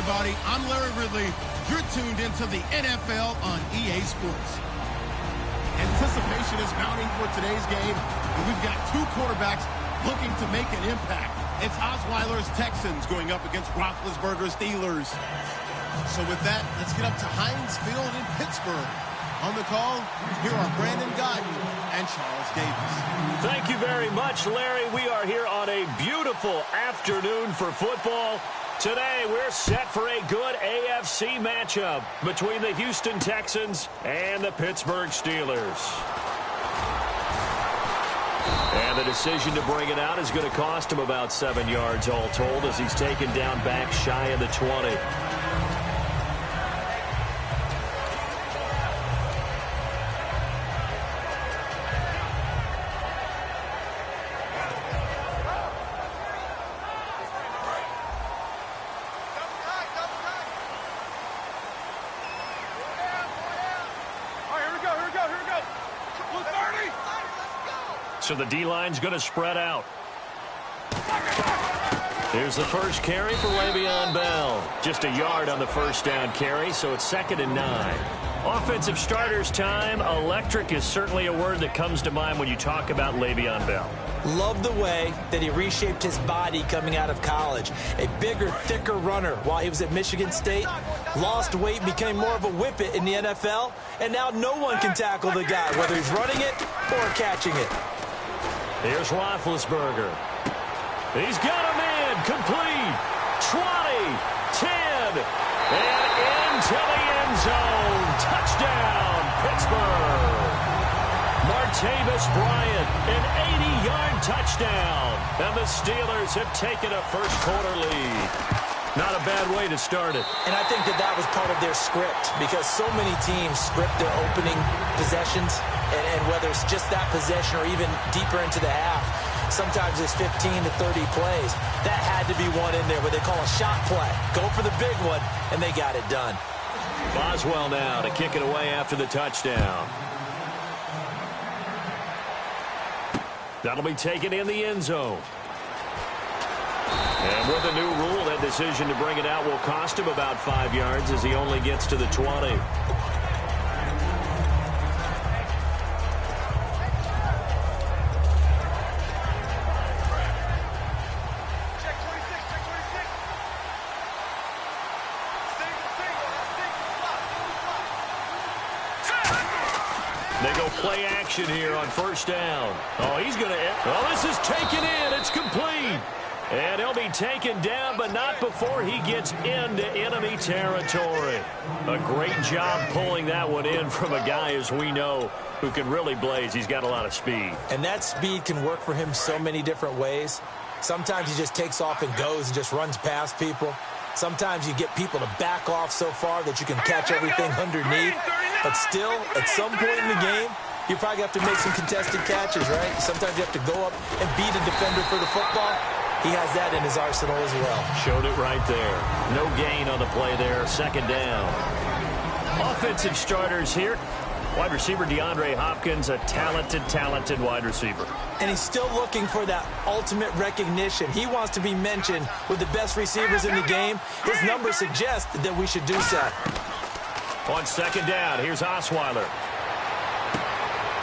everybody. I'm Larry Ridley. You're tuned into the NFL on EA Sports. Anticipation is mounting for today's game, and we've got two quarterbacks looking to make an impact. It's Osweiler's Texans going up against Roethlisberger's Steelers. So with that, let's get up to Heinz Field in Pittsburgh. On the call, here are Brandon Godden and Charles Davis. Thank you very much, Larry. We are here on a beautiful afternoon for football. Today, we're set for a good AFC matchup between the Houston Texans and the Pittsburgh Steelers. And the decision to bring it out is going to cost him about 7 yards all told as he's taken down back shy of the 20. So the D-line's going to spread out. Here's the first carry for Le'Veon Bell. Just a yard on the first down carry, so it's 2nd and 9. Offensive starters time. Electric is certainly a word that comes to mind when you talk about Le'Veon Bell. Love the way that he reshaped his body coming out of college. A bigger, thicker runner while he was at Michigan State. Lost weight, became more of a whippet in the NFL. And now no one can tackle the guy, whether he's running it or catching it. Here's Roethlisberger. He's got a man complete. 20, 10, and into the end zone. Touchdown, Pittsburgh. Martavis Bryant, an 80-yard touchdown. And the Steelers have taken a first-quarter lead. Not a bad way to start it. And I think that was part of their script because so many teams script their opening possessions, and whether it's just that possession or even deeper into the half, sometimes it's 15 to 30 plays. That had to be one in there where they call a shot play. Go for the big one, and they got it done. Boswell now to kick it away after the touchdown. That'll be taken in the end zone. And with a new rule, that decision to bring it out will cost him about 5 yards as he only gets to the 20. They go play action here on first down. Oh, he's going to... Oh, this is taken in. It's complete. And he'll be taken down, but not before he gets into enemy territory. A great job pulling that one in from a guy, as we know, who can really blaze. He's got a lot of speed. And that speed can work for him so many different ways. Sometimes he just takes off and goes and just runs past people. Sometimes you get people to back off so far that you can catch everything underneath. But still, at some point in the game, you probably have to make some contested catches, right? Sometimes you have to go up and beat a defender for the football. He has that in his arsenal as well. Showed it right there. No gain on the play there. 2nd down. Offensive starters here. Wide receiver DeAndre Hopkins, a talented wide receiver. And he's still looking for that ultimate recognition. He wants to be mentioned with the best receivers in the game. His numbers suggest that we should do so. On 2nd down, here's Osweiler.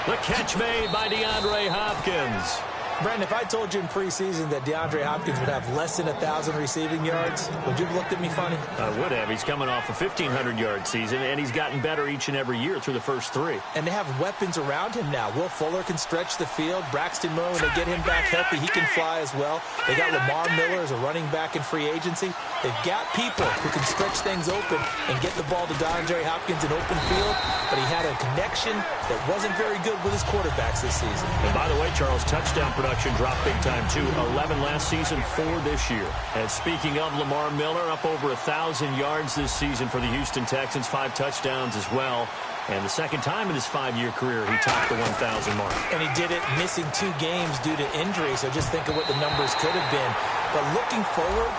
The catch made by DeAndre Hopkins. Brandon, if I told you in preseason that DeAndre Hopkins would have less than 1,000 receiving yards, would you have looked at me funny? I would have. He's coming off a 1,500-yard season, and he's gotten better each and every year through the first 3. And they have weapons around him now. Will Fuller can stretch the field. Braxton Miller, when they get him back healthy, he can fly as well. They got Lamar Miller as a running back in free agency. They've got people who can stretch things open and get the ball to DeAndre Hopkins in open field, but he had a connection that wasn't very good with his quarterbacks this season. And by the way, Charles, touchdown production dropped big time too. 11 last season, 4 this year. And speaking of Lamar Miller, up over 1,000 yards this season for the Houston Texans, 5 touchdowns as well. And the second time in his 5-year career, he topped the 1,000 mark. And he did it missing 2 games due to injury, so just think of what the numbers could have been. But looking forward,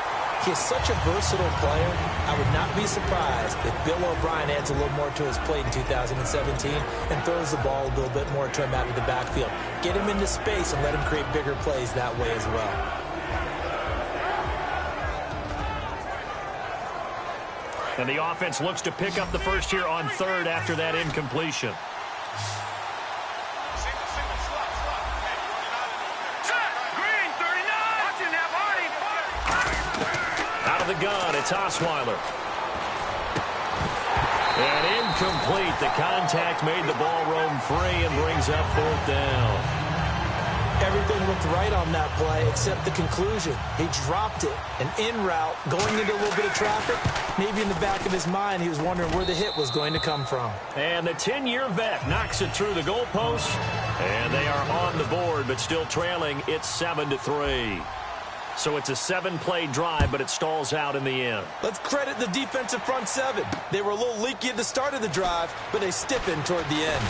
he's such a versatile player. I would not be surprised if Bill O'Brien adds a little more to his plate in 2017 and throws the ball a little bit more to him out of the backfield. Get him into space and let him create bigger plays that way as well. And the offense looks to pick up the first here on third after that incompletion. Out of the gun, it's Osweiler. And incomplete. The contact made the ball roam free and brings up fourth down. Everything looked right on that play except the conclusion. He dropped it, an in route, going into a little bit of traffic. Maybe in the back of his mind, he was wondering where the hit was going to come from. And the 10-year vet knocks it through the goalpost. And they are on the board, but still trailing. It's 7-3. So it's a 7-play drive, but it stalls out in the end. Let's credit the defensive front seven. They were a little leaky at the start of the drive, but they stiffened toward the end.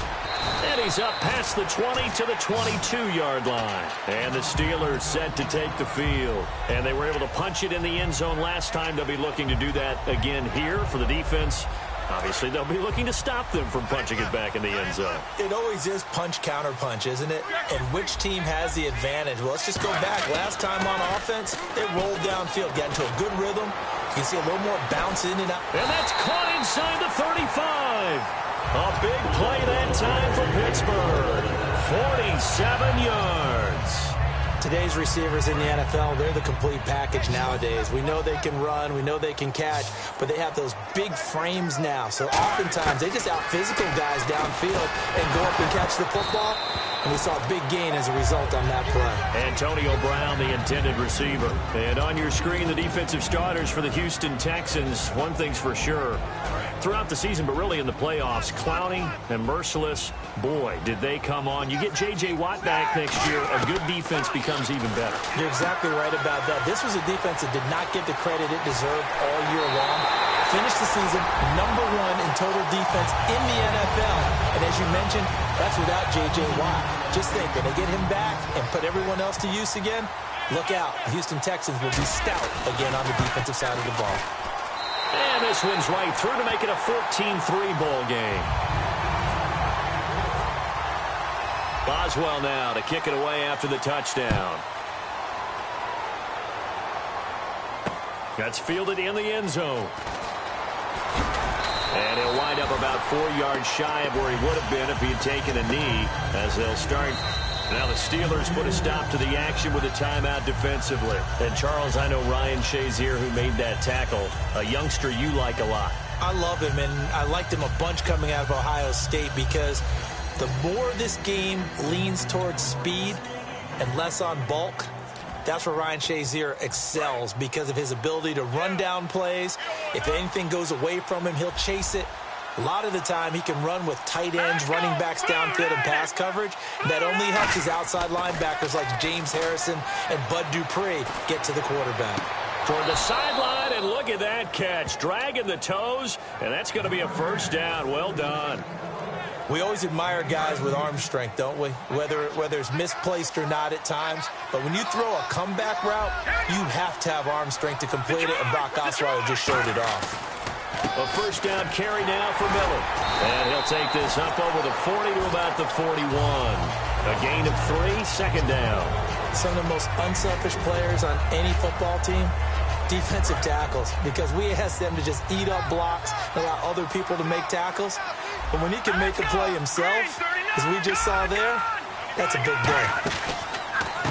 And he's up past the 20 to the 22-yard line. And the Steelers set to take the field. And they were able to punch it in the end zone last time. They'll be looking to do that again here for the defense. Obviously, they'll be looking to stop them from punching it back in the end zone. It always is punch-counter-punch, isn't it? And which team has the advantage? Well, let's just go back. Last time on offense, they rolled downfield, got into a good rhythm. You can see a little more bounce in and out. And that's caught inside the 35. A big play that time for Pittsburgh. 47 yards. Today's receivers in the NFL, they're the complete package nowadays. We know they can run, we know they can catch, but they have those big frames now. So oftentimes they just out-physical guys downfield and go up and catch the football. And we saw a big gain as a result on that play. Antonio Brown, the intended receiver. And on your screen, the defensive starters for the Houston Texans. One thing's for sure. Throughout the season, but really in the playoffs, Clowney and Merciless, boy, did they come on. You get J.J. Watt back next year, a good defense becomes even better. You're exactly right about that. This was a defense that did not get the credit it deserved all year long. Finished the season #1 in total defense in the NFL. And as you mentioned, that's without J.J. Watt. Just think, when they get him back and put everyone else to use again, look out. The Houston Texans will be stout again on the defensive side of the ball. And this one's right through to make it a 14-3 ball game. Boswell now to kick it away after the touchdown. That's fielded in the end zone. And he'll wind up about 4 yards shy of where he would have been if he had taken a knee, as they'll start. Now the Steelers put a stop to the action with a timeout defensively. And Charles, I know Ryan Shazier, who made that tackle, a youngster you like a lot. I love him, and I liked him a bunch coming out of Ohio State because the more this game leans towards speed and less on bulk, that's where Ryan Shazier excels because of his ability to run down plays. If anything goes away from him, he'll chase it. A lot of the time, he can run with tight ends, running backs downfield, and pass coverage. That only helps his outside linebackers like James Harrison and Bud Dupree get to the quarterback. Toward the sideline, and look at that catch. Dragging the toes, and that's going to be a first down. Well done. We always admire guys with arm strength, don't we? Whether it's misplaced or not at times. But when you throw a comeback route, you have to have arm strength to complete it, and Brock Osweiler just showed it off. A first down carry now for Miller. And he'll take this up over the 40 to about the 41. A gain of 3, second down. Some of the most unselfish players on any football team, defensive tackles, because we ask them to just eat up blocks and allow other people to make tackles. But when he can make a play himself, as we just saw there, that's a big day.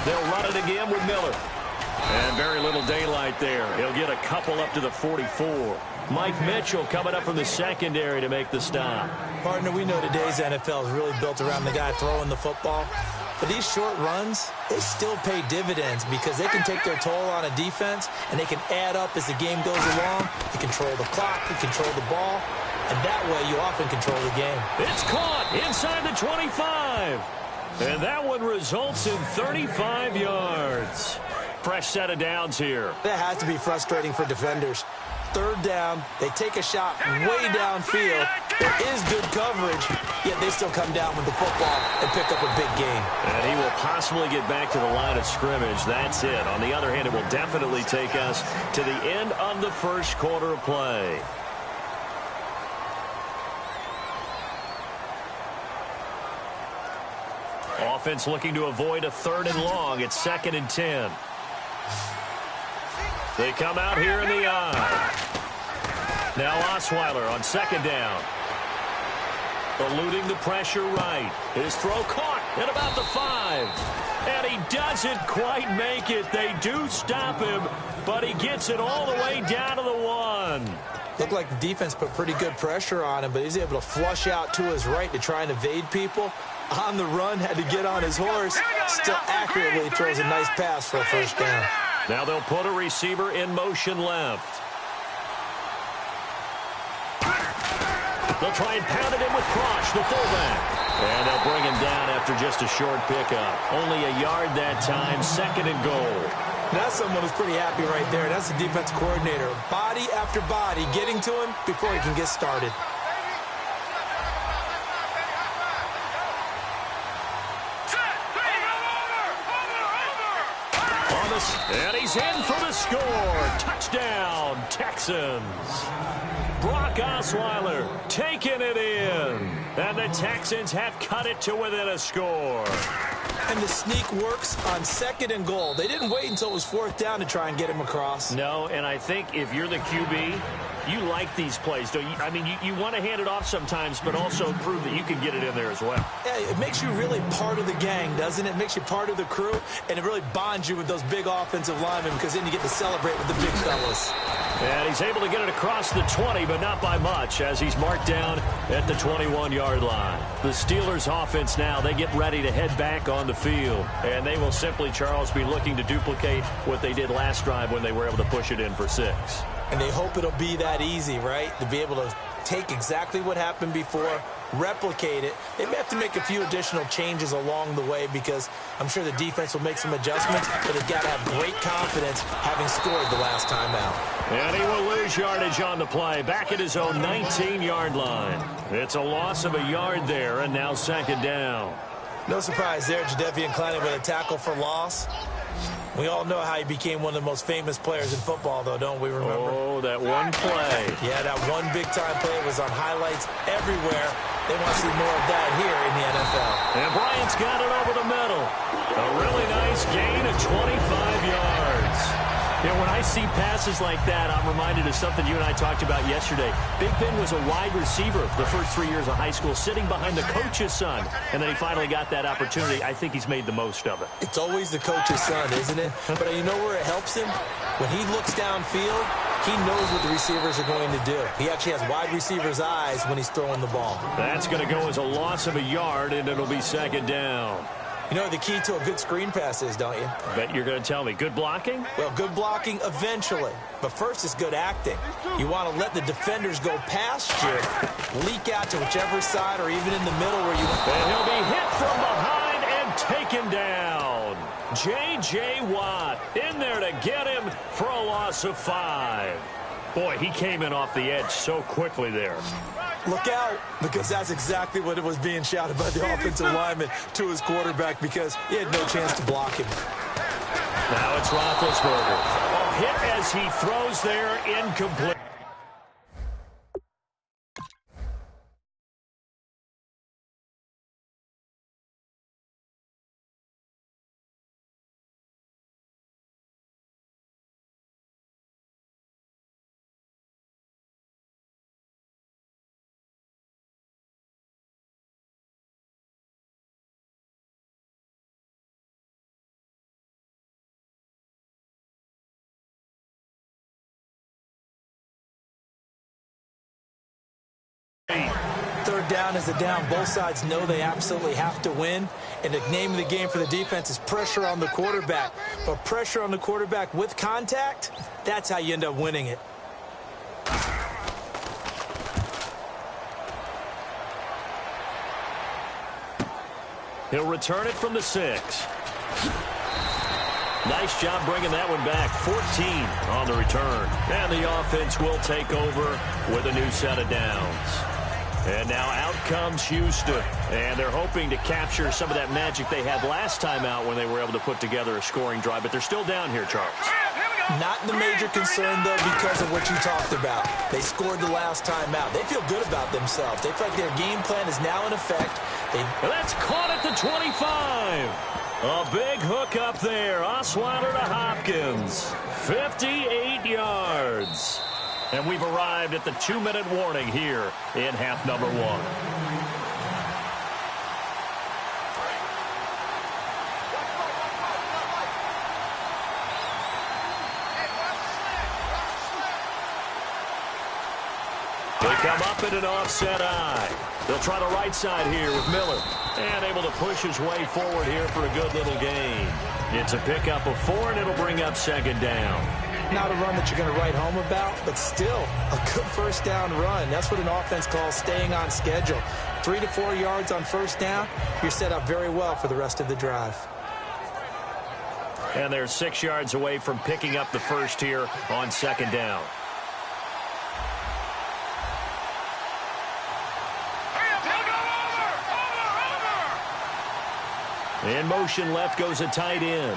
They'll run it again with Miller. And very little daylight there. He'll get a couple up to the 44. Mike Mitchell coming up from the secondary to make the stop. Partner, we know today's NFL is really built around the guy throwing the football. But these short runs, they still pay dividends because they can take their toll on a defense, and they can add up as the game goes along. You control the clock, you control the ball, and that way you often control the game. It's caught inside the 25. And that one results in 35 yards. Fresh set of downs here. That has to be frustrating for defenders. Third down, they take a shot way downfield. There is good coverage, yet they still come down with the football and pick up a big gain. And he will possibly get back to the line of scrimmage. That's it. On the other hand, it will definitely take us to the end of the first quarter of play. Offense looking to avoid a 3rd and long. It's 2nd and 10. They come out here in the eye. Now Osweiler on second down. Eluding the pressure right. His throw caught at about the 5. And he doesn't quite make it. They do stop him, but he gets it all the way down to the 1. Looked like the defense put pretty good pressure on him, but he's able to flush out to his right to try and evade people. On the run, had to get on his horse. Still accurately throws a nice pass for a first down. Now they'll put a receiver in motion left. They'll try and pound it in with Cross, the fullback. And they'll bring him down after just a short pickup. Only a yard that time, 2nd and goal. That's someone who's pretty happy right there. That's the defense coordinator. Body after body getting to him before he can get started. And he's in for the score. Touchdown, Texans. Brock Osweiler taking it in. And the Texans have cut it to within a score. And the sneak works on 2nd and goal. They didn't wait until it was 4th down to try and get him across. No, and I think if you're the QB, you like these plays, don't you? I mean, you want to hand it off sometimes, but also prove that you can get it in there as well. Yeah, it makes you really part of the gang, doesn't it? It makes you part of the crew, and it really bonds you with those big offensive linemen because then you get to celebrate with the big fellas. And he's able to get it across the 20, but not by much, as he's marked down at the 21-yard line. The Steelers' offense now, they get ready to head back on the field. And they will simply, Charles, be looking to duplicate what they did last drive when they were able to push it in for 6. And they hope it'll be that easy, right? To be able to take exactly what happened before, replicate it. They may have to make a few additional changes along the way because I'm sure the defense will make some adjustments, but they've got to have great confidence having scored the last time out. And he will lose yardage on the play, back at his own 19-yard line. It's a loss of a yard there, and now 2nd down. No surprise there, Jadeveon Clowney with a tackle for loss. We all know how he became one of the most famous players in football, though, don't we remember? Oh, that one play. Yeah, that one big-time play was on highlights everywhere. They want to see more of that here in the NFL. And Bryant's got it over the middle. A really nice gain of 25 yards. You know, when I see passes like that, I'm reminded of something you and I talked about yesterday. Big Ben was a wide receiver the first 3 years of high school, sitting behind the coach's son. And then he finally got that opportunity. I think he's made the most of it. It's always the coach's son, isn't it? But you know where it helps him? When he looks downfield, he knows what the receivers are going to do. He actually has wide receivers' eyes when he's throwing the ball. That's going to go as a loss of a yard, and it'll be 2nd down. You know what the key to a good screen pass is, don't you? Bet you're going to tell me. Good blocking? Well, good blocking eventually. But first is good acting. You want to let the defenders go past you, leak out to whichever side or even in the middle where you want. And he'll be hit from behind and taken down. J.J. Watt in there to get him for a loss of 5. Boy, he came in off the edge so quickly there. Look out, because that's exactly what it was being shouted by the offensive lineman to his quarterback because he had no chance to block him. Now it's Roethlisberger. A hit as he throws there, incomplete. Third down is a down. Both sides know they absolutely have to win. And the name of the game for the defense is pressure on the quarterback. But pressure on the quarterback with contact, that's how you end up winning it. He'll return it from the 6. Nice job bringing that one back. 14 on the return. And the offense will take over with a new set of downs. And now out comes Houston. And they're hoping to capture some of that magic they had last time out when they were able to put together a scoring drive. But they're still down here, Charles. Not the major concern, though, because of what you talked about. They scored the last time out. They feel good about themselves. They feel like their game plan is now in effect. That's caught at the 25. A big hook up there. Osweiler to Hopkins. 58 yards. And we've arrived at the 2-minute warning here in half number 1. They come up in an offset eye. They'll try the right side here with Miller. And able to push his way forward here for a good little gain. It's a pickup of 4, and it'll bring up 2nd down. Not a run that you're going to write home about, but still a good first down run. That's what an offense calls staying on schedule. 3 to 4 yards on first down, you're set up very well for the rest of the drive. And they're 6 yards away from picking up the first here on 2nd down. In motion left goes a tight end.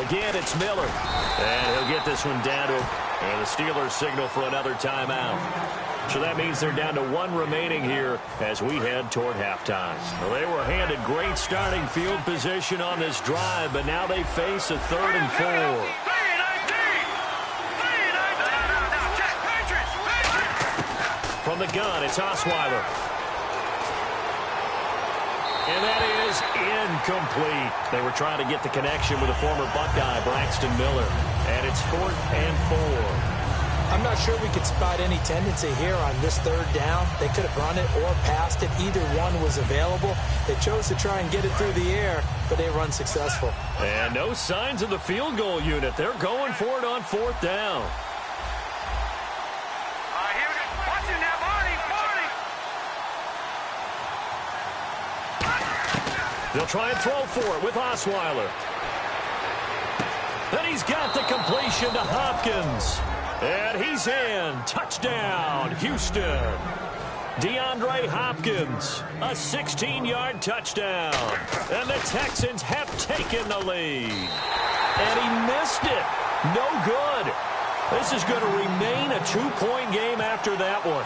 Again, it's Miller. And he'll get this one down to him. And the Steelers signal for another timeout. So that means they're down to 1 remaining here as we head toward halftime. Well, they were handed great starting field position on this drive, but now they face a 3rd and 4. From the gun, it's Osweiler. And that is incomplete. They were trying to get the connection with a former Buckeye, Braxton Miller. And it's 4th and 4. I'm not sure we could spot any tendency here on this 3rd down. They could have run it or passed it. Either one was available. They chose to try and get it through the air, but they run successful. And no signs of the field goal unit. They're going for it on 4th down. They'll try and throw for it with Osweiler. And he's got the completion to Hopkins. And he's in. Touchdown, Houston. DeAndre Hopkins, a 16-yard touchdown. And the Texans have taken the lead. And he missed it. No good. This is going to remain a 2-point game after that one.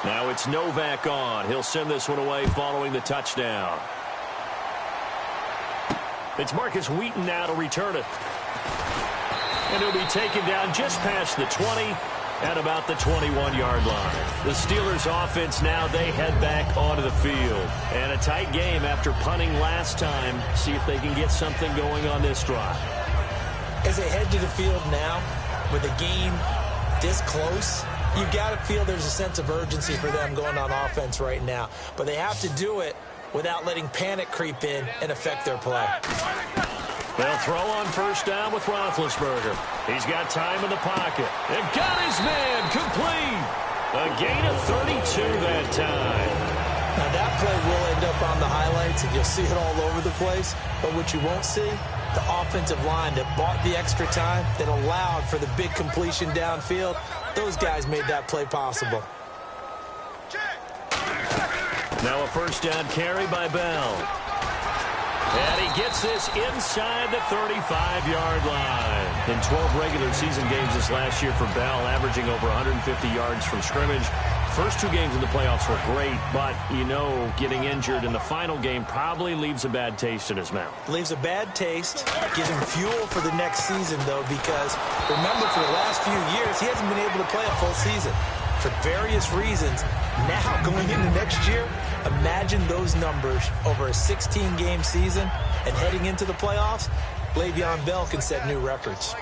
Now it's Novak on. He'll send this one away following the touchdown. It's Marcus Wheaton now to return it. And he'll be taken down just past the 20 at about the 21-yard line. The Steelers offense now, they head back onto the field. And a tight game after punting last time. See if they can get something going on this drive. As they head to the field now, with the game this close, you got to feel there's a sense of urgency for them going on offense right now. But they have to do it without letting panic creep in and affect their play. They'll throw on first down with Roethlisberger. He's got time in the pocket. And got his man complete. A gain of 32 that time. Now that play will end up on the highlights, and you'll see it all over the place. But what you won't see, the offensive line that bought the extra time, that allowed for the big completion downfield, those guys made that play possible. Now a first down carry by Bell. And he gets this inside the 35-yard line. In 12 regular season games this last year for Bell, averaging over 150 yards from scrimmage. First 2 games in the playoffs were great, but, you know, getting injured in the final game probably leaves a bad taste in his mouth. Leaves a bad taste, gives him fuel for the next season, though, because, remember, for the last few years, he hasn't been able to play a full season for various reasons. Now, going into next year, imagine those numbers over a 16-game season, and heading into the playoffs, Le'Veon Bell can set new records.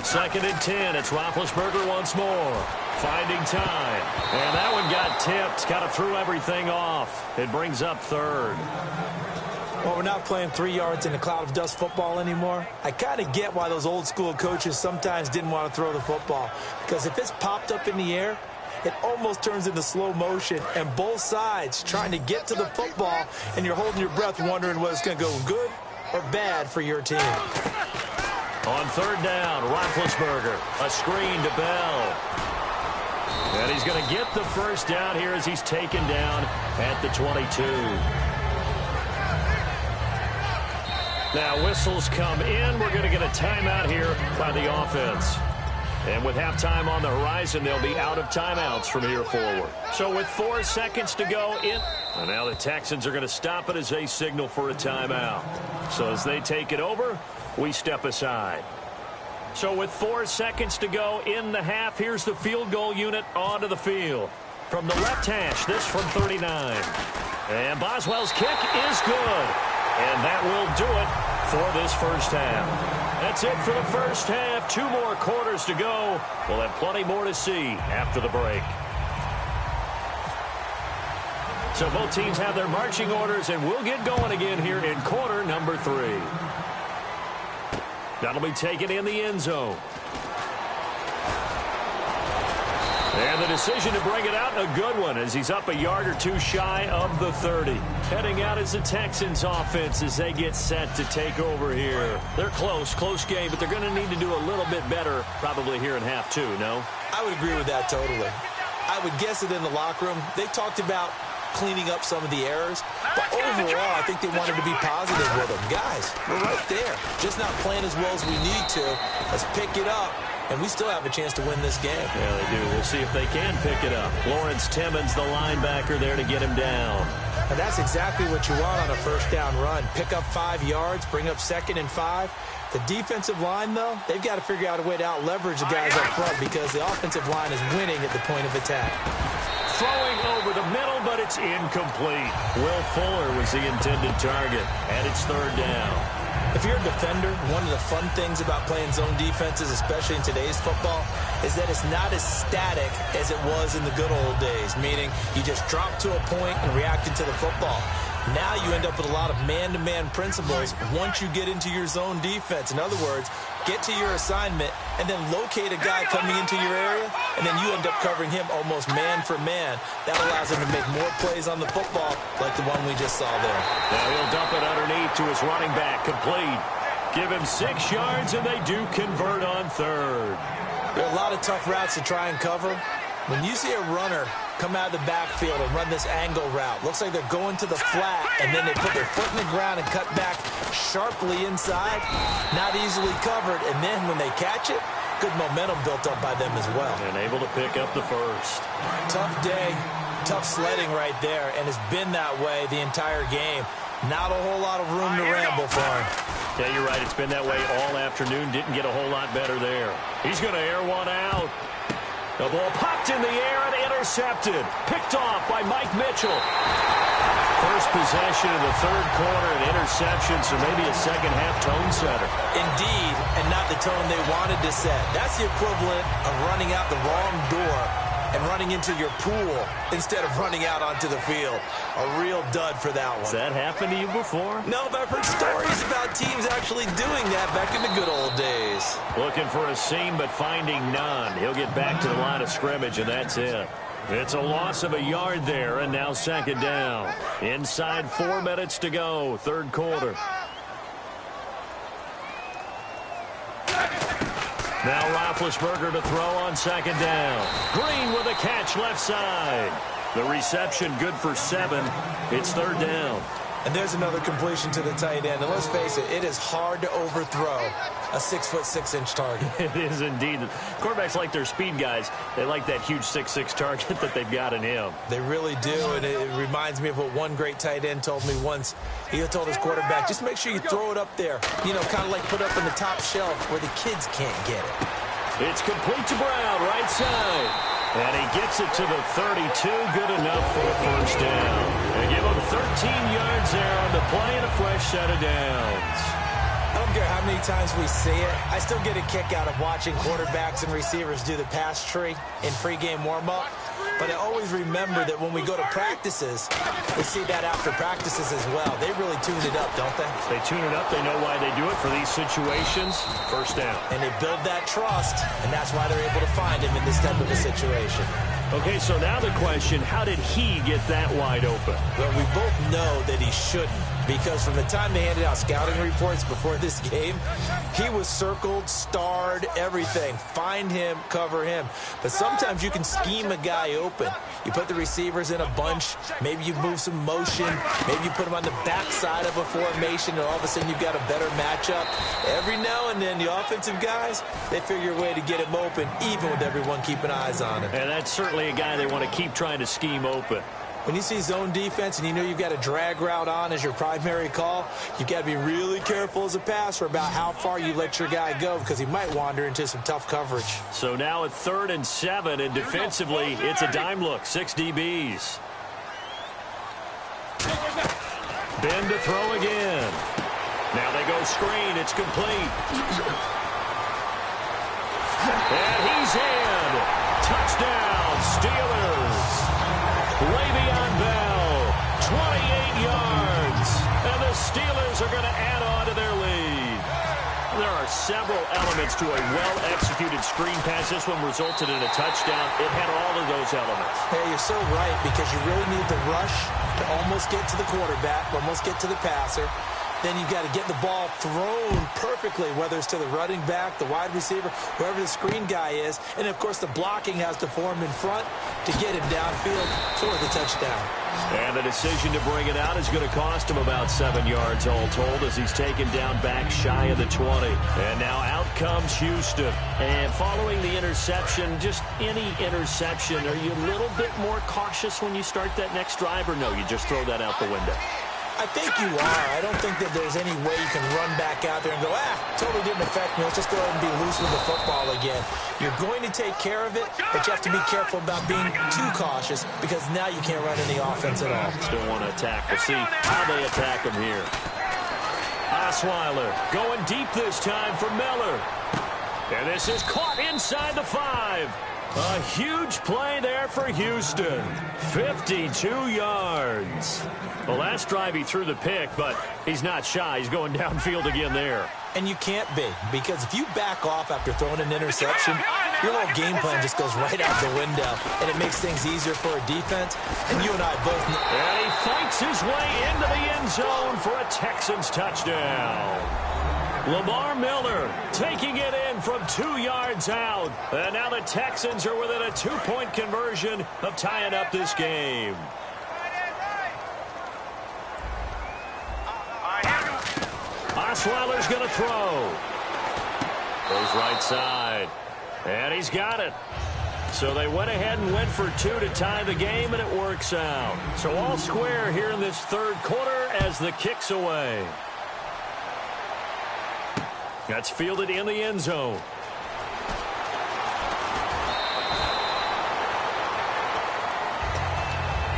Second and 10. It's Roethlisberger once more. Finding time. And that one got tipped. Kind of threw everything off. It brings up 3rd. Well, we're not playing 3 yards in a cloud of dust football anymore. I kind of get why those old school coaches sometimes didn't want to throw the football. Because if it's popped up in the air, it almost turns into slow motion. And both sides trying to get to the football, and you're holding your breath wondering whether it's going to go good or bad for your team. On 3rd down, Roethlisberger. A screen to Bell. And he's going to get the first down here as he's taken down at the 22. Now whistles come in. We're going to get a timeout here by the offense. And with halftime on the horizon, they'll be out of timeouts from here forward. So with 4 seconds to go in. And now the Texans are going to stop it as they signal for a timeout. So as they take it over, we step aside. So with 4 seconds to go in the half, here's the field goal unit onto the field. From the left hash, this from 39. And Boswell's kick is good. And that will do it for this first half. That's it for the first half. 2 more quarters to go. We'll have plenty more to see after the break. So both teams have their marching orders, and we'll get going again here in quarter number 3. That'll be taken in the end zone. And the decision to bring it out, a good one, as he's up a yard or 2 shy of the 30. Heading out is the Texans offense as they get set to take over here. They're close game, but they're going to need to do a little bit better probably here in half 2, no? I would agree with that totally. I would guess that in the locker room, they talked about cleaning up some of the errors, but overall, I think they wanted to be positive with them. Guys, we're right there. Just not playing as well as we need to. Let's pick it up. And we still have a chance to win this game. Yeah, they do. We'll see if they can pick it up. Lawrence Timmons, the linebacker, there to get him down. And that's exactly what you want on a first down run. Pick up 5 yards, bring up 2nd and 5. The defensive line, though, they've got to figure out a way to out-leverage the guys up front because the offensive line is winning at the point of attack. Throwing over the middle, but it's incomplete. Will Fuller was the intended target, and it's 3rd down. If you're a defender, one of the fun things about playing zone defenses, especially in today's football, is that it's not as static as it was in the good old days, meaning you just drop to a point and react to the football. Now you end up with a lot of man-to-man principles once you get into your zone defense. In other words, get to your assignment and then locate a guy coming into your area, and then you end up covering him almost man for man. That allows him to make more plays on the football like the one we just saw there. Now he'll dump it underneath to his running back, complete. Give him 6 yards, and they do convert on 3rd. There are a lot of tough routes to try and cover. When you see a runner come out of the backfield and run this angle route, looks like they're going to the flat, and then they put their foot in the ground and cut back sharply inside, not easily covered, and then when they catch it, good momentum built up by them as well. And able to pick up the first. Tough day, tough sledding right there, and it's been that way the entire game. Not a whole lot of room to ramble for him. Yeah, you're right. It's been that way all afternoon. Didn't get a whole lot better there. He's going to air one out. The ball popped in the air and intercepted. Picked off by Mike Mitchell. First possession of the 3rd quarter, an interception, so maybe a second-half tone setter. Indeed, and not the tone they wanted to set. That's the equivalent of running out the wrong door and running into your pool instead of running out onto the field. A real dud for that one. Has that happened to you before? No, but I've heard stories about teams actually doing that back in the good old days. Looking for a seam, but finding none. He'll get back to the line of scrimmage, and that's it. It's a loss of a yard there, and now 2nd down. Inside 4 minutes to go, 3rd quarter. Now Roethlisberger to throw on 2nd down. Green with a catch left side. The reception good for 7. It's 3rd down. And there's another completion to the tight end. And let's face it, it is hard to overthrow a 6'6" target. It is indeed. Quarterbacks like their speed guys. They like that huge 6'6" target that they've got in him. They really do, and it reminds me of what one great tight end told me once. He told his quarterback, just make sure you throw it up there. You know, kind of like put up in the top shelf where the kids can't get it. It's complete to Brown, right side. And he gets it to the 32. Good enough for a first down. They give him 13 yards there on the play and a fresh set of downs. I don't care how many times we see it. I still get a kick out of watching quarterbacks and receivers do the pass tree in pregame warm-up. But I always remember that when we go to practices, we see that after practices as well. They really tune it up, don't they? They tune it up. They know why they do it for these situations. First down. And they build that trust, and that's why they're able to find him in this type of a situation. Okay, so now the question, how did he get that wide open? Well, we both know that he shouldn't. because from the time they handed out scouting reports before this game, he was circled, starred, everything. Find him, cover him. But sometimes you can scheme a guy open. You put the receivers in a bunch. Maybe you move some motion. Maybe you put them on the backside of a formation, and all of a sudden you've got a better matchup. Every now and then, the offensive guys, they figure a way to get him open, even with everyone keeping eyes on him. And that's certainly a guy they want to keep trying to scheme open. When you see zone defense and you know you've got a drag route on as your primary call, you've got to be really careful as a passer about how far you let your guy go, because he might wander into some tough coverage. So now at 3rd and 7, and defensively, it's a dime look, 6 DBs. Ben to throw again. Now they go screen. It's complete. And he's in. Touchdown, Steelers. Le'Veon Bell, 28 yards. And the Steelers are going to add on to their lead. There are several elements to a well-executed screen pass. This one resulted in a touchdown. It had all of those elements. Hey, you're so right, because you really need the rush to almost get to the quarterback, almost get to the passer. Then you've got to get the ball thrown perfectly, whether it's to the running back, the wide receiver, whoever the screen guy is. And, of course, the blocking has to form in front to get him downfield for the touchdown. And the decision to bring it out is going to cost him about 7 yards all told, as he's taken down back shy of the 20. And now out comes Houston. And following the interception, just any interception, are you a little bit more cautious when you start that next drive, or no, you just throw that out the window? I think you are. I don't think that there's any way you can run back out there and go, totally didn't affect me. Let's just go ahead and be loose with the football again. You're going to take care of it, but you have to be careful about being too cautious, because now you can't run any offense at all. Still want to attack. We'll see how they attack him here. Osweiler going deep this time for Miller. And this is caught inside the 5. A huge play there for Houston. 52 yards. The last drive he threw the pick, but he's not shy. He's going downfield again there. And you can't be, because if you back off after throwing an interception, your whole game plan just goes right out the window, and it makes things easier for a defense. And you and I both know. And he fights his way into the end zone for a Texans touchdown. Lamar Miller taking it in from 2 yards out. And now the Texans are within a 2-point conversion of tying up this game. Osweiler's going to throw. Goes right side. And he's got it. So they went ahead and went for 2 to tie the game, and it works out. So all square here in this 3rd quarter as the kick's away. That's fielded in the end zone.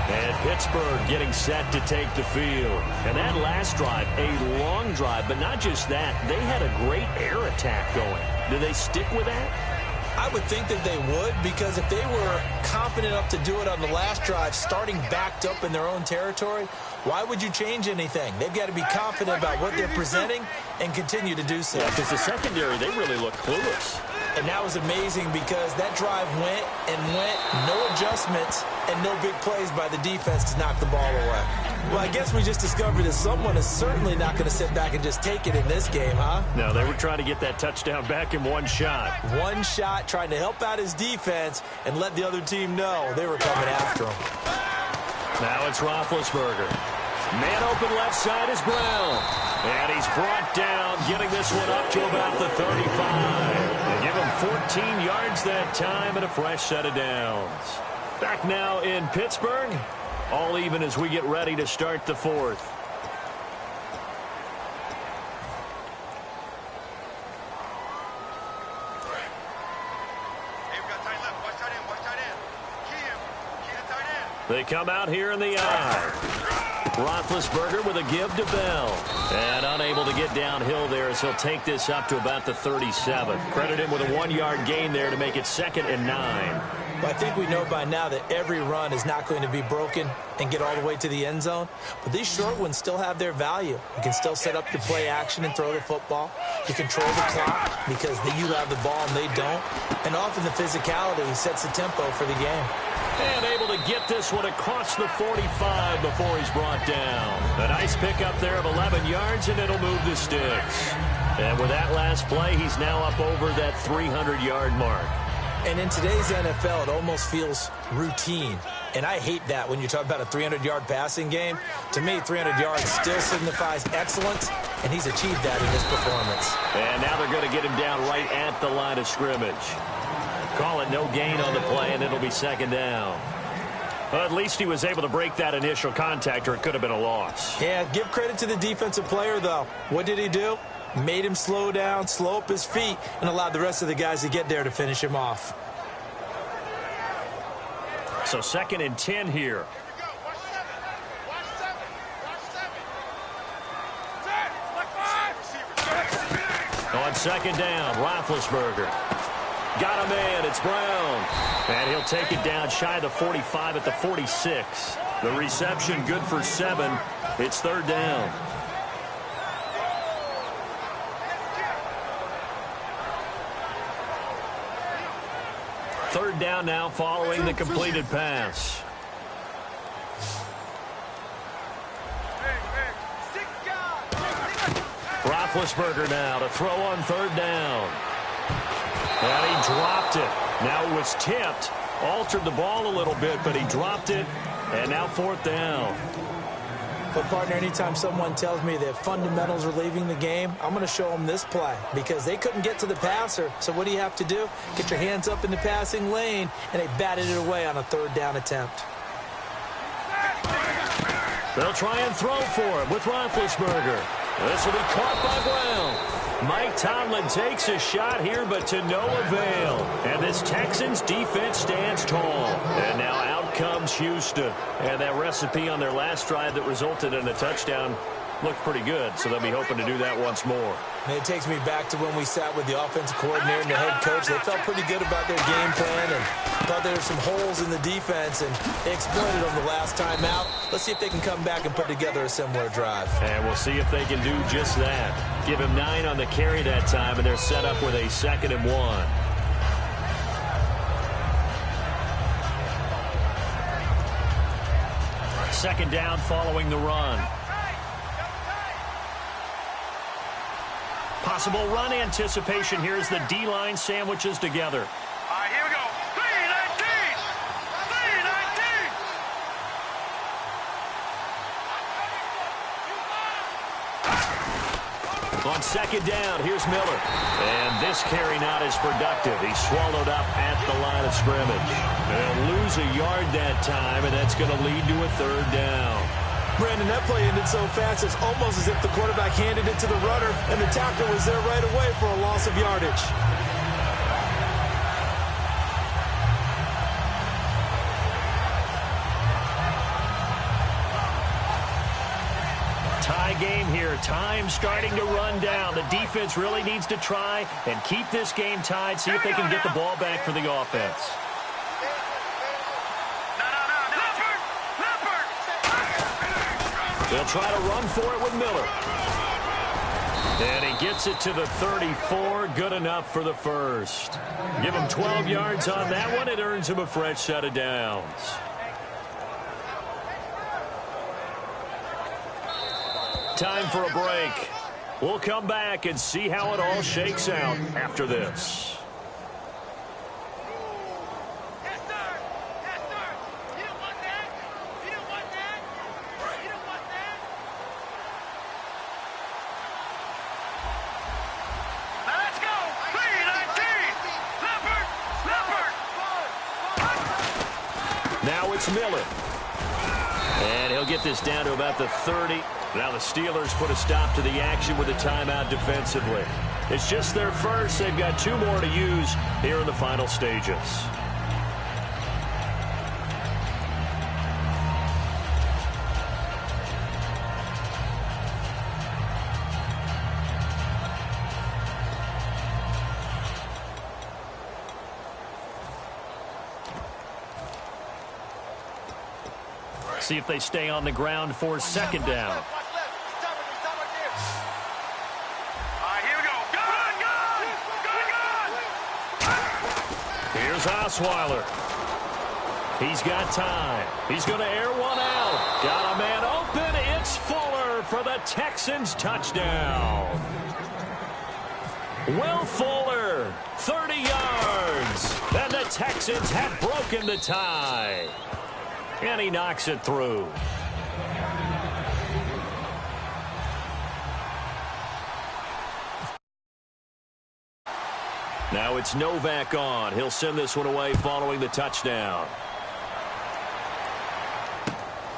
And Pittsburgh getting set to take the field. And that last drive, a long drive, but not just that. They had a great air attack going. Do they stick with that? I would think that they would, because if they were confident enough to do it on the last drive, starting backed up in their own territory, why would you change anything? They've got to be confident about what they're presenting and continue to do so. Yeah, because the secondary, they really look clueless. And that was amazing, because that drive went and went, no adjustments, and no big plays by the defense to knock the ball away. Well, I guess we just discovered that someone is certainly not going to sit back and just take it in this game, huh? No, they were trying to get that touchdown back in one shot. One shot, trying to help out his defense and let the other team know they were coming after him. Now it's Roethlisberger. Man open left side is Brown. And he's brought down, getting this one up to about the 35. They give him 14 yards that time and a fresh set of downs. Back now in Pittsburgh. All even as we get ready to start the 4th. They come out here in the eye. Roethlisberger with a give to Bell. And unable to get downhill there as he'll take this up to about the 37. Credit him with a 1-yard gain there to make it 2nd and 9. Well, I think we know by now that every run is not going to be broken and get all the way to the end zone. But these short ones still have their value. You can still set up your play action and throw the football. You control the clock because you have the ball and they don't. And often the physicality sets the tempo for the game. And able to get this one across the 45 before he's brought down. A nice pickup there of 11 yards, and it'll move the sticks. And with that last play, he's now up over that 300-yard mark. And in today's NFL, it almost feels routine. And I hate that when you talk about a 300-yard passing game. To me, 300 yards still signifies excellence, and he's achieved that in this performance. And now they're going to get him down right at the line of scrimmage. Call it no gain on the play, and it'll be second down. Well, at least he was able to break that initial contact, or it could have been a loss. Yeah, give credit to the defensive player, though. What did he do? Made him slow down, slow up his feet, and allowed the rest of the guys to get there to finish him off. So 2nd and 10 here. On 2nd down, Roethlisberger. Got a man, it's Brown. And he'll take it down shy of the 45 at the 46. The reception good for 7. It's 3rd down. Third down now following the completed pass. Roethlisberger now to throw on 3rd down. And he dropped it. Now it was tipped. Altered the ball a little bit, but he dropped it. And now 4th down. But, partner, anytime someone tells me that fundamentals are leaving the game, I'm going to show them this play because they couldn't get to the passer. So what do you have to do? Get your hands up in the passing lane, and they batted it away on a 3rd down attempt. They'll try and throw for him with Roethlisberger. This will be caught by Brown. Mike Tomlin takes a shot here, but to no avail. And this Texans defense stands tall. And now out comes Houston. And that recipe on their last drive that resulted in a touchdown looked pretty good, so they'll be hoping to do that once more. And it takes me back to when we sat with the offensive coordinator and the head coach. They felt pretty good about their game plan and thought there were some holes in the defense, and they exploited them the last time out. Let's see if they can come back and put together a similar drive. And we'll see if they can do just that. Give him 9 on the carry that time, and they're set up with a 2nd and 1. Second down following the run. Possible run anticipation here as the D-line sandwiches together. All right, here we go. 3-19! 3-19! On 2nd down, here's Miller. And this carry not as productive. He's swallowed up at the line of scrimmage. They'll lose a yard that time, and that's going to lead to a 3rd down. Brandon, that play ended so fast, it's almost as if the quarterback handed it to the runner, and the tackle was there right away for a loss of yardage. Tie game here. Time starting to run down. The defense really needs to try and keep this game tied, see if they can get the ball back for the offense. They'll try to run for it with Miller. And he gets it to the 34. Good enough for the first. Give him 12 yards on that one. It earns him a fresh set of downs. Time for a break. We'll come back and see how it all shakes out after this. Miller. And he'll get this down to about the 30. Now the Steelers put a stop to the action with a timeout defensively. It's just their first. They've got 2 more to use here in the final stages. See if they stay on the ground for 2nd down. Here's Osweiler. He's got time. He's going to air one out. Got a man open. It's Fuller for the Texans touchdown. Will Fuller, 30 yards. And the Texans have broken the tie. And he knocks it through. Now it's Novak on. He'll send this one away following the touchdown.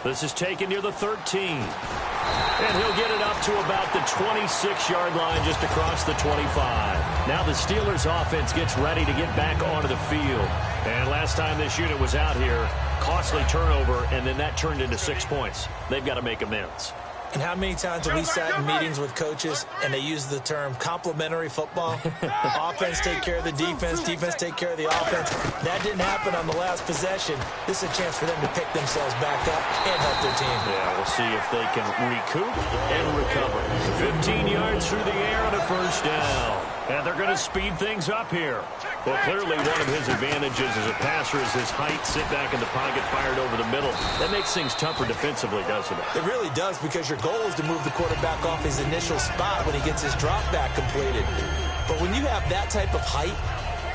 This is taken near the 13. And he'll get it up to about the 26-yard line just across the 25. Now the Steelers offense gets ready to get back onto the field. And last time this unit was out here, costly turnover, and then that turned into 6 points. They've got to make amends. And how many times have we sat in meetings with coaches and they use the term complementary football? Offense take care of the defense, defense take care of the offense. That didn't happen on the last possession. This is a chance for them to pick themselves back up and help their team. Yeah, we'll see if they can recoup and recover. 15 yards through the air and a first down. And they're going to speed things up here. Well, clearly one of his advantages as a passer is his height, sit back in the pocket, fired over the middle. That makes things tougher defensively, doesn't it? It really does, because your goal is to move the quarterback off his initial spot when he gets his drop back completed. But when you have that type of height,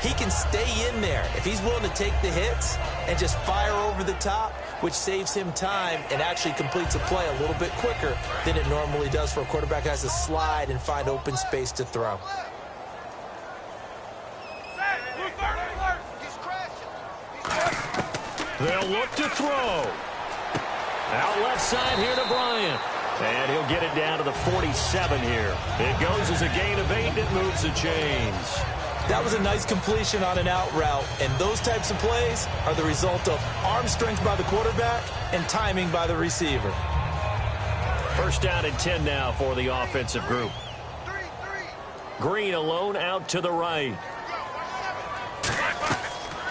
he can stay in there if he's willing to take the hits and just fire over the top, which saves him time and actually completes a play a little bit quicker than it normally does for a quarterback who has to slide and find open space to throw. They'll look to throw. Out left side here to Bryant. And he'll get it down to the 47 here. It goes as a gain of 8, and it moves the chains. That was a nice completion on an out route, and those types of plays are the result of arm strength by the quarterback and timing by the receiver. First down and 10 now for the offensive group. Green alone out to the right.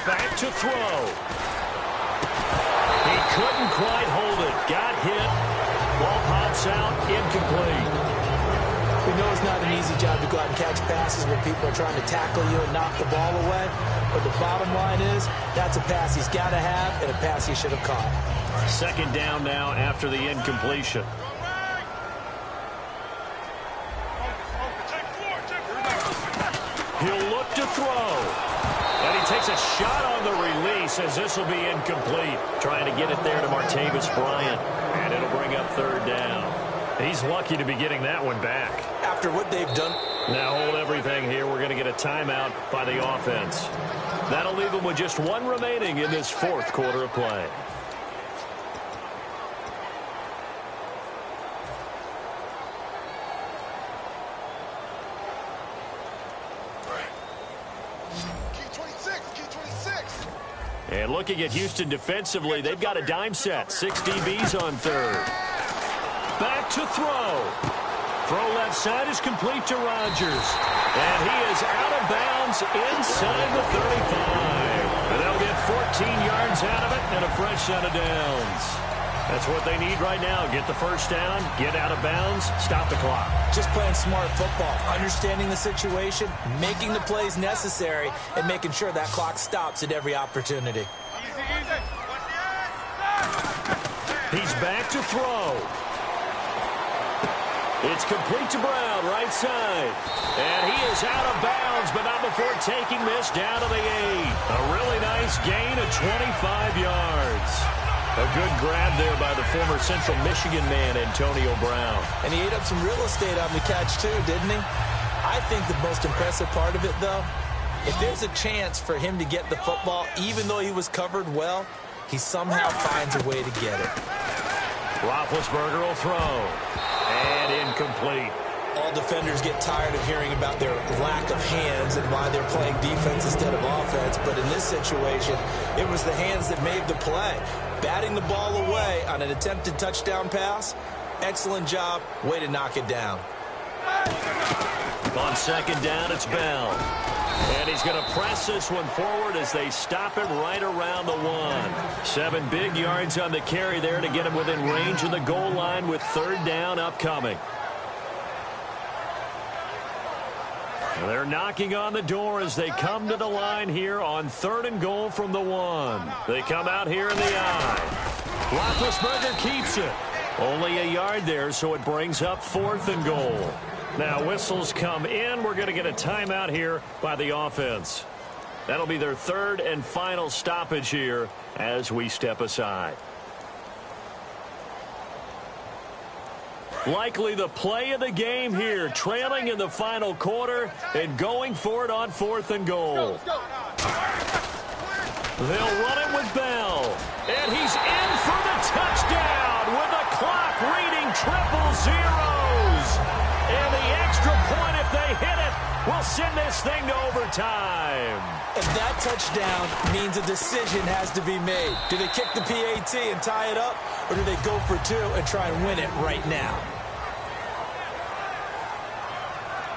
Back to throw. He couldn't quite hold it. Got hit. Ball pops out. Incomplete. We know it's not an easy job to go out and catch passes when people are trying to tackle you and knock the ball away. But the bottom line is, that's a pass he's got to have and a pass he should have caught. Second down now after the incompletion. He'll look to throw. And he takes a shot on the release as this will be incomplete. Trying to get it there to Martavis Bryant. And it'll bring up third down. He's lucky to be getting that one back. After what they've done. Now hold everything here. We're going to get a timeout by the offense. That'll leave them with just one remaining in this fourth quarter of play. And looking at Houston defensively, they've got a dime set. 6 DBs on third. Back to throw. Throw left side is complete to Rodgers. And he is out of bounds inside the 35. And they'll get 14 yards out of it and a fresh set of downs. That's what they need right now. Get the first down, get out of bounds, stop the clock. Just playing smart football, understanding the situation, making the plays necessary, and making sure that clock stops at every opportunity. He's back to throw. It's complete to Brown, right side. And he is out of bounds, but not before taking this down to the 8. A really nice gain of 25 yards. A good grab there by the former Central Michigan man, Antonio Brown. And he ate up some real estate on the catch, too, didn't he? I think the most impressive part of it, though, if there's a chance for him to get the football, even though he was covered well, he somehow finds a way to get it. Roethlisberger will throw. And incomplete. All defenders get tired of hearing about their lack of hands and why they're playing defense instead of offense. But in this situation, it was the hands that made the play. Batting the ball away on an attempted touchdown pass. Excellent job. Way to knock it down. On second down, it's Bell. And he's going to press this one forward as they stop him right around the 1. 7 big yards on the carry there to get him within range of the goal line with third down upcoming. And They're knocking on the door as they come to the line here on 3rd and goal from the 1. They come out here in the I. Roethlisberger keeps it. Only a yard there, so it brings up 4th and goal. Now whistles come in. We're going to get a timeout here by the offense. That'll be their 3rd and final stoppage here as we step aside. Likely the play of the game here, trailing in the final quarter and going for it on 4th and goal. They'll run it with Bell, and he's in for the touchdown with the clock reading triple zeros. And the extra point, if they hit it, will send this thing to overtime. And that touchdown means a decision has to be made. Do they kick the PAT and tie it up, or do they go for 2 and try and win it right now?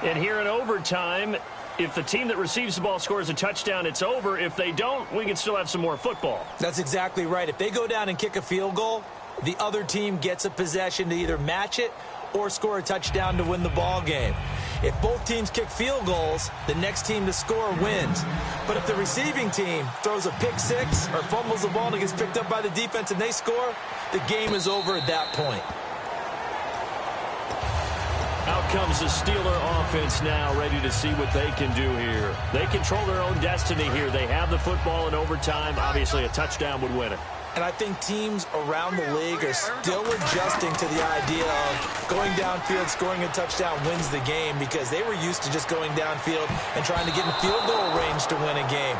And here in overtime, if the team that receives the ball scores a touchdown, it's over. If they don't, we can still have some more football. That's exactly right. If they go down and kick a field goal, the other team gets a possession to either match it or score a touchdown to win the ball game. If both teams kick field goals, the next team to score wins. But if the receiving team throws a pick 6 or fumbles the ball and it gets picked up by the defense and they score, the game is over at that point. Out comes the Steeler offense now, ready to see what they can do here. They control their own destiny here. They have the football in overtime. Obviously, a touchdown would win it. And I think teams around the league are still adjusting to the idea of going downfield, scoring a touchdown wins the game, because they were used to just going downfield and trying to get in field goal range to win a game.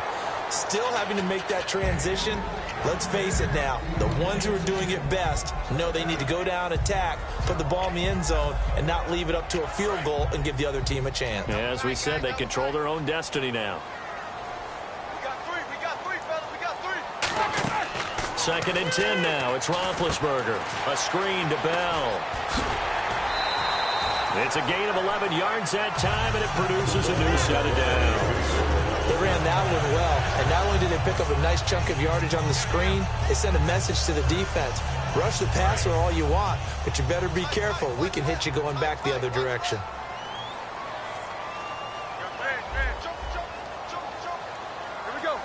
Still having to make that transition. Let's face it now, the ones who are doing it best know they need to go down, attack, put the ball in the end zone, and not leave it up to a field goal and give the other team a chance. Yeah, as we said, they control their own destiny now. We got 3, fellas. We got 3. 2nd and 10 now. It's Roethlisberger. A screen to Bell. It's a gain of 11 yards that time, and it produces a new set of downs. They ran that one well, and not only did they pick up a nice chunk of yardage on the screen, they sent a message to the defense. Rush the passer all you want, but you better be careful. We can hit you going back the other direction. Here we go.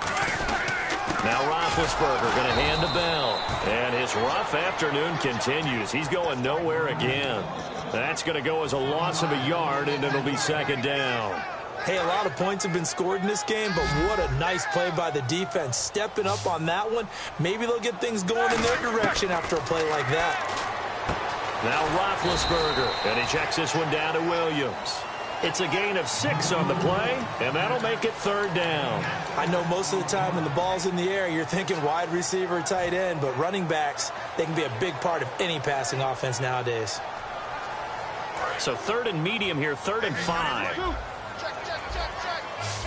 Now Roethlisberger going to hand to Bell. And his rough afternoon continues. He's going nowhere again. That's going to go as a loss of a yard, and it'll be 2nd down. Hey, a lot of points have been scored in this game, but what a nice play by the defense. Stepping up on that one, maybe they'll get things going in their direction after a play like that. Now Roethlisberger, and he checks this one down to Williams. It's a gain of 6 on the play, and that'll make it 3rd down. I know most of the time when the ball's in the air, you're thinking wide receiver, tight end, but running backs, they can be a big part of any passing offense nowadays. So 3rd and medium here, 3rd and 5.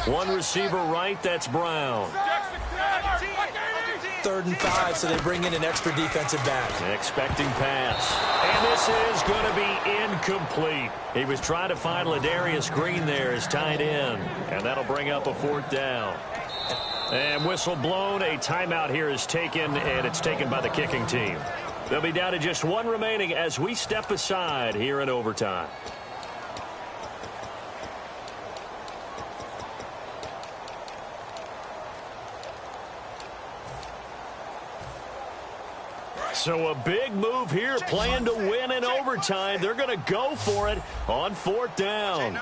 One receiver right, that's Brown. 3rd and 5, so they bring in an extra defensive back. Expecting pass. And this is going to be incomplete. He was trying to find Ladarius Green there as tight end. And that'll bring up a 4th down. And whistle blown. A timeout here is taken, and it's taken by the kicking team. They'll be down to just 1 remaining as we step aside here in overtime. So a big move here, playing to win in overtime. They're going to go for it on 4th down.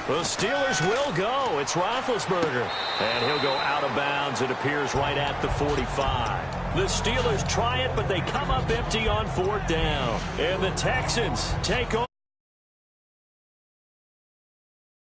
The Steelers will go. It's Roethlisberger. And he'll go out of bounds. It appears right at the 45. The Steelers try it, but they come up empty on 4th down. And the Texans take over.